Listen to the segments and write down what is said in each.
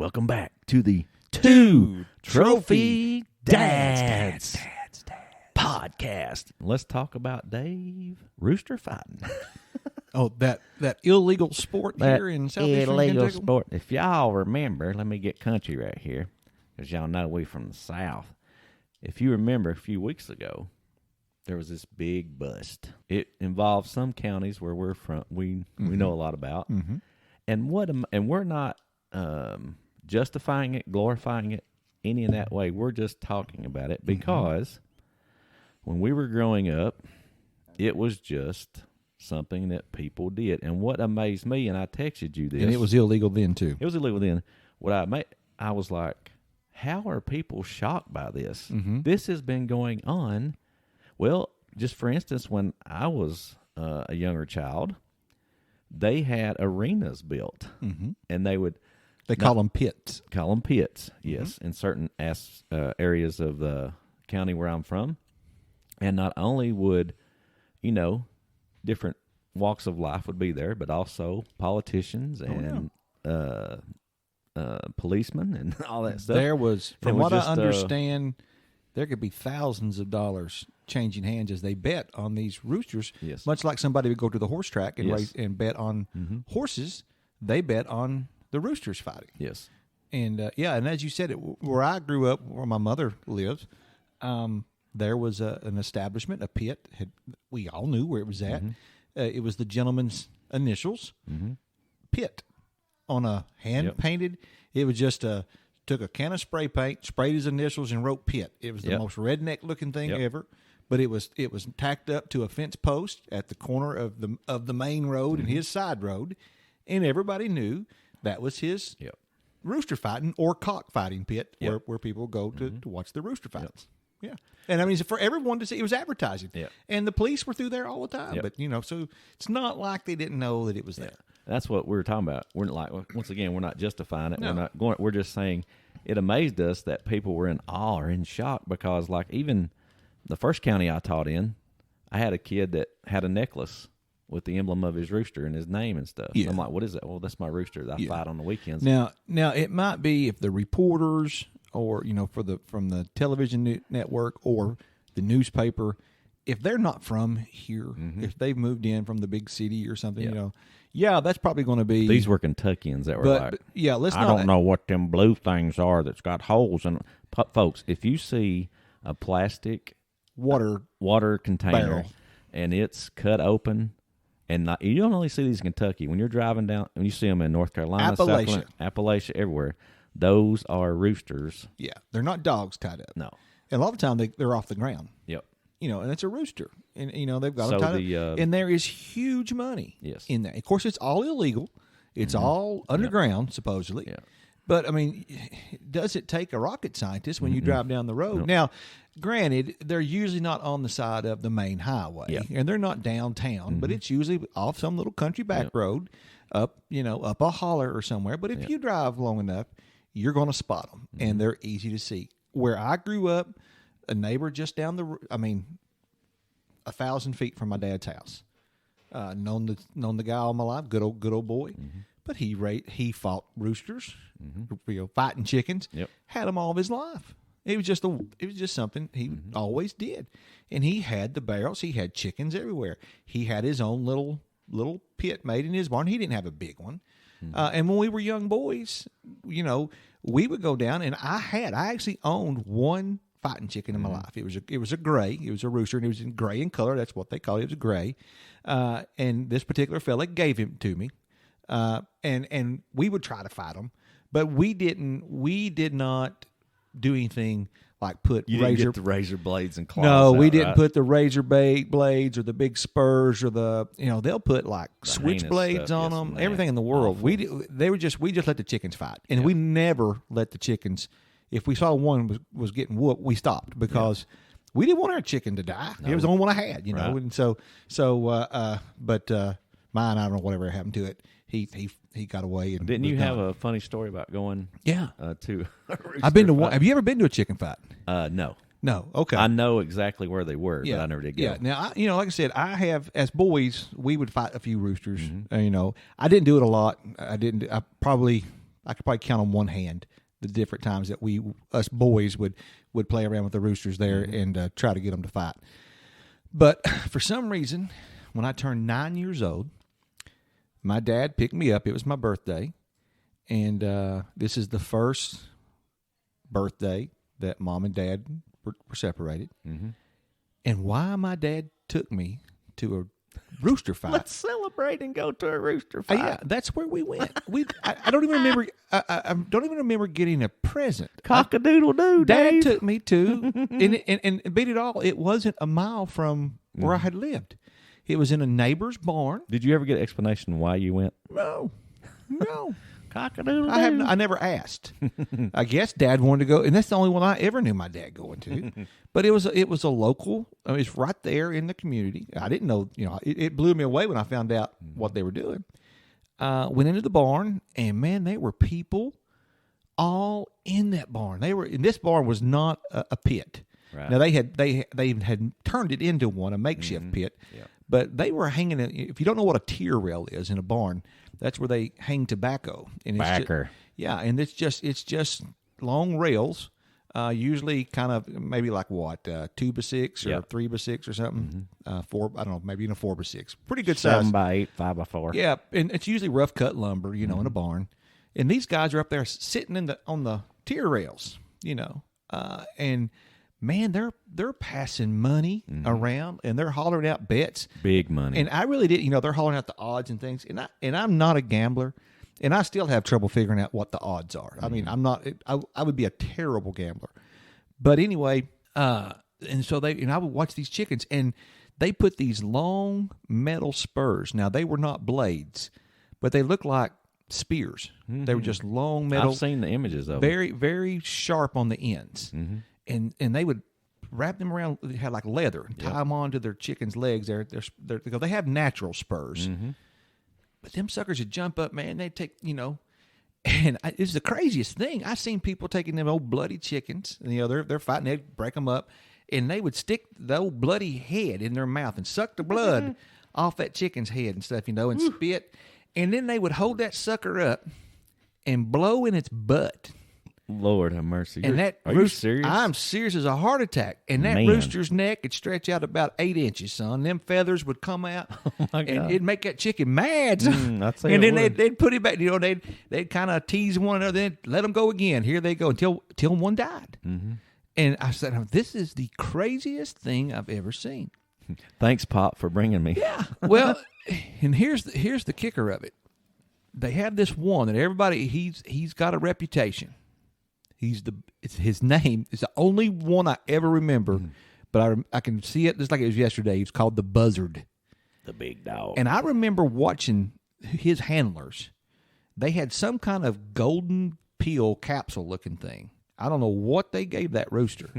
welcome back to the Two Trophy Dads podcast. Let's talk about Dave Rooster fighting. Oh, that illegal sport here in southeastern illegal Kentucky? sport. If y'all remember, let me get country right here, because y'all know we from the South. If you remember, a few weeks ago, there was this big bust. It involved some counties where we're from. We know a lot about, and we're not justifying it, glorifying it, any in that way. We're just talking about it because when we were growing up, it was just something that people did. And what amazed me, and I texted you this, And it was illegal then too. It was illegal then. I was like, how are people shocked by this? This has been going on. Well, just for instance, when I was a younger child, they had arenas built, and they call them pits. Call them pits, yes, in certain areas of the county where I'm from. And not only would, different walks of life would be there, but also politicians and policemen and all that stuff. There was, from what I just, understand, there could be thousands of dollars changing hands as they bet on these roosters. Yes. Much like somebody would go to the horse track and Yes. race and bet on horses, they bet on the roosters fighting. Yes. And and as you said, where I grew up, where my mother lives, there was an establishment, a pit. We all knew where it was at. It was the gentleman's initials, pit, on a hand painted. It was just took a can of spray paint, sprayed his initials, and wrote pit. It was the most redneck looking thing ever. But it was tacked up to a fence post at the corner of the main road and his side road, and everybody knew that was his rooster fighting or cock fighting pit where people go to watch the rooster fights. Yeah. And I mean, for everyone to see, it was advertising. And the police were through there all the time. But, so it's not like they didn't know that it was there. That's what we were talking about. We're like, once again, we're not justifying it. No. We're just saying it amazed us that people were in awe or in shock because, like, even the first county I taught in, I had a kid that had a necklace with the emblem of his rooster and his name and stuff. Yeah. I'm like, what is that? Well, that's my rooster that I fight on the weekends. Now it might be if the reporters or from the television network or the newspaper, if they're not from here, if they've moved in from the big city or something, that's probably going to be. These were Kentuckians that were let's I not. don't know what them blue things are that's got holes in. Folks, if you see a plastic water container barrel and it's cut open. And you don't only see these in Kentucky. When you're driving down, when you see them in North Carolina, Appalachia, everywhere, those are roosters. Yeah, they're not dogs tied up. No. And a lot of the time they're off the ground. Yep. And it's a rooster. And, they've got So them tied up. And there is huge money in that. Of course, it's all illegal. It's all underground, supposedly. Yeah. But, I mean, does it take a rocket scientist when you drive down the road? Nope. Now, granted, they're usually not on the side of the main highway, and they're not downtown, but it's usually off some little country back road, up a holler or somewhere. But if you drive long enough, you're going to spot them, and they're easy to see. Where I grew up, a neighbor just down 1,000 feet from my dad's house, known the guy all my life, good old boy. But he fought roosters, fighting chickens. Had them all of his life. It was just something he always did, and he had the barrels. He had chickens everywhere. He had his own little pit made in his barn. He didn't have a big one. And when we were young boys, we would go down, and I actually owned one fighting chicken in my life. It was a gray. It was a rooster, and it was in gray in color. That's what they call it. It was a gray. And this particular fella gave him to me. And we would try to fight them, but we did not do anything like put You didn't get the razor blades and claws. No, we out, didn't right? put the razor blades or the big spurs or they'll put like The switchblades heinous on stuff, them, yes, everything in the world. We just let the chickens fight, and we never let the chickens. If we saw one was getting whooped, we stopped because we didn't want our chicken to die. No. It was the only one I had, Right. and but mine, I don't know whatever happened to it. He got away. And Didn't you have a funny story about going? Yeah. To. I've been to one. Have you ever been to a chicken fight? No. No. Okay. I know exactly where they were, but I never did go. Yeah. Now, like I said, I have as boys we would fight a few roosters. I didn't do it a lot. I probably I could probably count on one hand the different times that us boys would play around with the roosters there and try to get them to fight. But for some reason, when I turned 9 years old, my dad picked me up. It was my birthday, and this is the first birthday that Mom and Dad were separated. Mm-hmm. And why my dad took me to a rooster fight. Let's celebrate and go to a rooster fight. Yeah, that's where we went. I don't even remember. I don't even remember getting a present. Cock-a-doodle-doo, Dad Dave. took me to, and beat it all. It wasn't a mile from where I had lived. It was in a neighbor's barn. Did you ever get an explanation why you went? No. Cock-a-doodle-doo. I never asked. I guess Dad wanted to go, and that's the only one I ever knew my dad going to. But it was a local. I mean, it's right there in the community. I didn't know. It blew me away when I found out what they were doing. Went into the barn, and man, there were people all in that barn. And this barn was not a pit. Right. Now they had turned it into one, a makeshift pit. Yeah. But they were hanging. If you don't know what a tier rail is in a barn, that's where they hang tobacco. And Backer. And it's just long rails, usually kind of maybe like what 2x6 or 3x6 or something. 4, I don't know, maybe in a 4x6. Pretty good size. 7x8, 5x4. Yeah, and it's usually rough cut lumber, in a barn. And these guys are up there sitting on the tier rails, and. Man, they're passing money around, and they're hollering out bets. Big money. And I really did, they're hollering out the odds and things. And I'm not a gambler, and I still have trouble figuring out what the odds are. I mean, I'm not. I would be a terrible gambler. But anyway, and so I would watch these chickens, and they put these long metal spurs. Now they were not blades, but they looked like spears. Mm-hmm. They were just long metal. I've seen the images of very, very sharp on the ends. Mm-hmm. And they would wrap them around. They had like leather and tie them onto their chickens' legs. They have natural spurs, but them suckers would jump up, man. They'd take, and it's the craziest thing. I've seen people taking them old bloody chickens. And, they're fighting. They'd break them up, and they would stick the old bloody head in their mouth and suck the blood off that chicken's head and stuff, and spit. And then they would hold that sucker up and blow in its butt. Lord have mercy. And Are you serious? I'm serious as a heart attack. And that rooster's neck would stretch out about 8 inches, son. Them feathers would come out. Oh my God. And it'd make that chicken mad. And then they'd put it back. They'd kind of tease one another, then let them go again. Here they go until one died. Mm-hmm. And I said, this is the craziest thing I've ever seen. Thanks, Pop, for bringing me. Yeah. Well, and here's the kicker of it. They have this one that everybody, he's got a reputation. It's his name. It's the only one I ever remember, but I can see it just like it was yesterday. He was called the Buzzard, the big dog. And I remember watching his handlers. They had some kind of golden peel capsule looking thing. I don't know what they gave that rooster,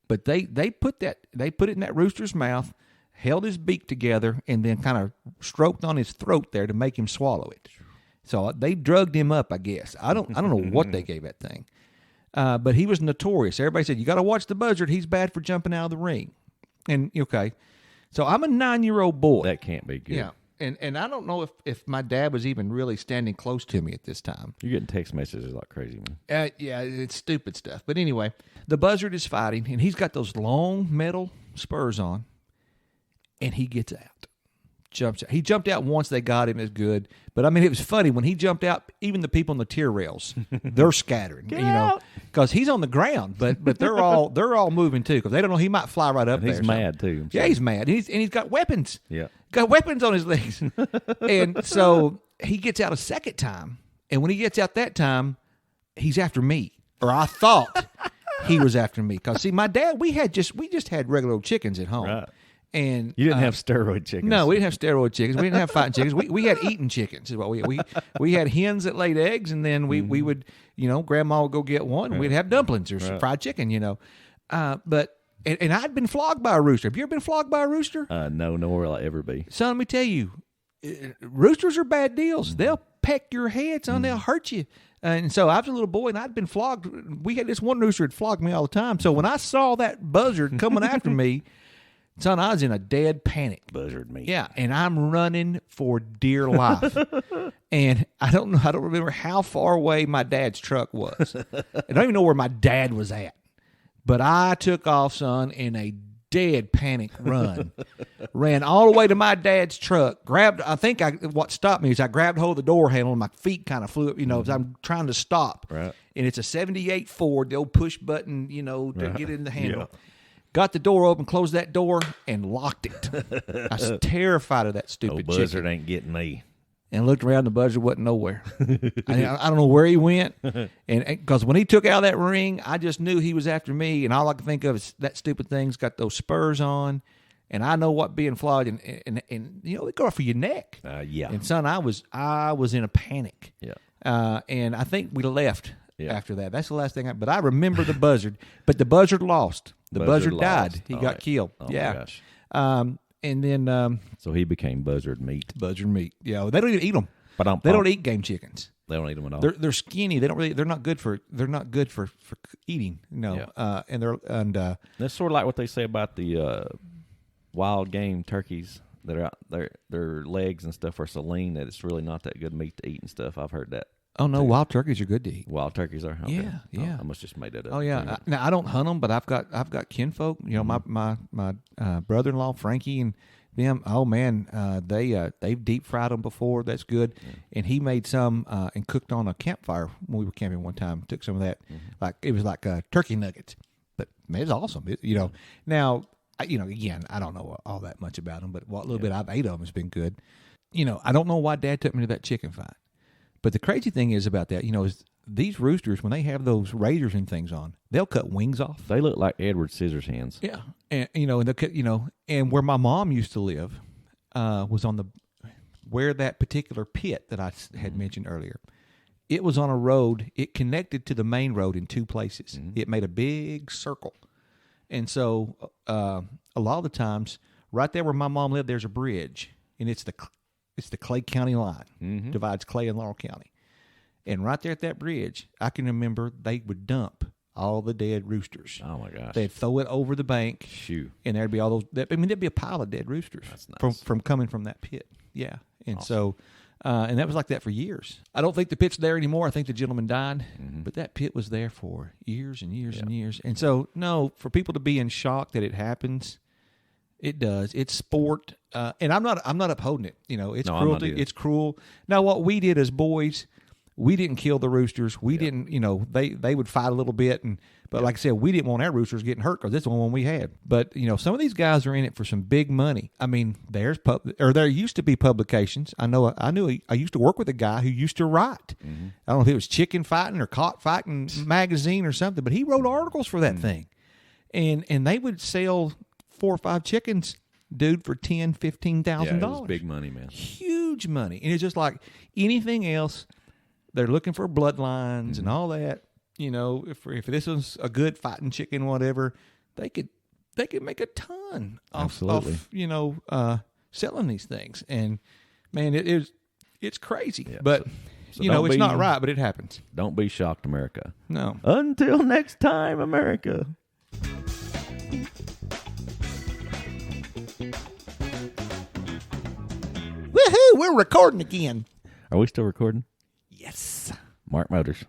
but they put it in that rooster's mouth, held his beak together, and then kind of stroked on his throat there to make him swallow it. So they drugged him up, I guess. I don't know what they gave that thing. But he was notorious. Everybody said, you got to watch the Buzzard. He's bad for jumping out of the ring. And, okay. So I'm a 9-year-old boy. That can't be good. Yeah. And I don't know if my dad was even really standing close to me at this time. You're getting text messages like crazy, man. Yeah, it's stupid stuff. But anyway, the Buzzard is fighting, and he's got those long metal spurs on, and he gets out. Jumps out. He jumped out once they got him. It's good. But, I mean, it was funny. When he jumped out, even the people on the tier rails, they're scattering, because he's on the ground. But they're all moving, too, because they don't know he might fly right up and there. He's mad, too. Yeah, he's mad. And he's got weapons. Yeah. Got weapons on his legs. And so he gets out a second time. And when he gets out that time, he's after me. Or I thought he was after me. Because, see, my dad, we just had regular old chickens at home. Right. And you didn't have steroid chickens. No, we didn't have steroid chickens. We didn't have fighting chickens. We had eating chickens. Is what we had hens that laid eggs, and then we would, Grandma would go get one, and we'd have dumplings or some fried chicken, But I'd been flogged by a rooster. Have you ever been flogged by a rooster? No, nor will I ever be. Son, let me tell you, roosters are bad deals. They'll peck your head, son. They'll hurt you. And so I was a little boy, and I'd been flogged. We had this one rooster that flogged me all the time. So when I saw that Buzzard coming after me, son, I was in a dead panic. Buzzard me. Yeah, and I'm running for dear life. And I don't remember how far away my dad's truck was. I don't even know where my dad was at. But I took off, son, in a dead panic run. Ran all the way to my dad's truck. What stopped me is I grabbed hold of the door handle and my feet kind of flew up, as I'm trying to stop. Right. And it's a 78 Ford, the old push button, to get in the handle. Yeah. Got the door open, closed that door, and locked it. I was terrified of that stupid chicken. Buzzard ain't getting me. And looked around, the buzzard wasn't nowhere. I don't know where he went. And because when he took out that ring, I just knew he was after me. And all I could think of is that stupid thing's got those spurs on. And I know what being flogged and they go for your neck. Yeah. And son, I was in a panic. Yeah. And I think we left after that. That's the last thing. But I remember the buzzard. But the buzzard lost. The buzzard died. He got killed. Oh yeah. My gosh. And then so he became buzzard meat. Buzzard meat. Yeah, they don't even eat them. But they don't eat game chickens. They don't eat them at all. They're skinny. They're not good for eating. Yeah. And that's sort of like what they say about the wild game turkeys that are out there. Their legs and stuff are so lean that it's really not that good meat to eat and stuff. I've heard that. Oh no, wild turkeys are good to eat. Wild turkeys are. Okay. Yeah. I must just made that up. Oh yeah. Now I don't hunt them, but I've got kinfolk. My brother-in-law Frankie and them. Oh man, they've deep fried them before. That's good. Yeah. And he made some and cooked on a campfire when we were camping one time. Took some of that, it was like turkey nuggets. But man, it's awesome. Now again, I don't know all that much about them, but what little bit I've ate of them has been good. I don't know why Dad took me to that chicken fight. But the crazy thing is about that, is these roosters, when they have those razors and things on, they'll cut wings off. They look like Edward Scissorhands. Yeah, and and they'll cut, and where my mom used to live was on where that particular pit that I had mentioned earlier. It was on a road. It connected to the main road in two places. Mm-hmm. It made a big circle, and so a lot of the times, right there where my mom lived, there's a bridge, and it's the Clay County line, divides Clay and Laurel County. And right there at that bridge, I can remember they would dump all the dead roosters. Oh, my gosh. They'd throw it over the bank. Shoo. And there'd be all those, there'd be a pile of dead roosters. That's nice. from coming from that pit. Yeah. And awesome. so, and that was like that for years. I don't think the pit's there anymore. I think the gentleman died. Mm-hmm. But that pit was there for years and years and years. And so, no, for people to be in shock that it happens, it does. It's sport, and I'm not upholding it. It's cruelty. It's cruel. Now, what we did as boys, we didn't kill the roosters. We didn't. They would fight a little bit, but like I said, we didn't want our roosters getting hurt because that's the one we had. But some of these guys are in it for some big money. I mean, there used to be publications. I used to work with a guy who used to write. Mm-hmm. I don't know if it was Chicken Fightin or Caught Fightin magazine or something, but he wrote articles for that thing, and they would sell 4 or 5 chickens, dude, for $10,000, $15,000. Yeah, it was big money, man. Huge money. And it's just like anything else, they're looking for bloodlines and all that. If this was a good fighting chicken, whatever, they could make a ton off selling these things. And man, it's crazy. Yeah. But it's not right, but it happens. Don't be shocked, America. No. Until next time, America. Woohoo! We're recording again. Are we still recording? Yes. Mark Motors.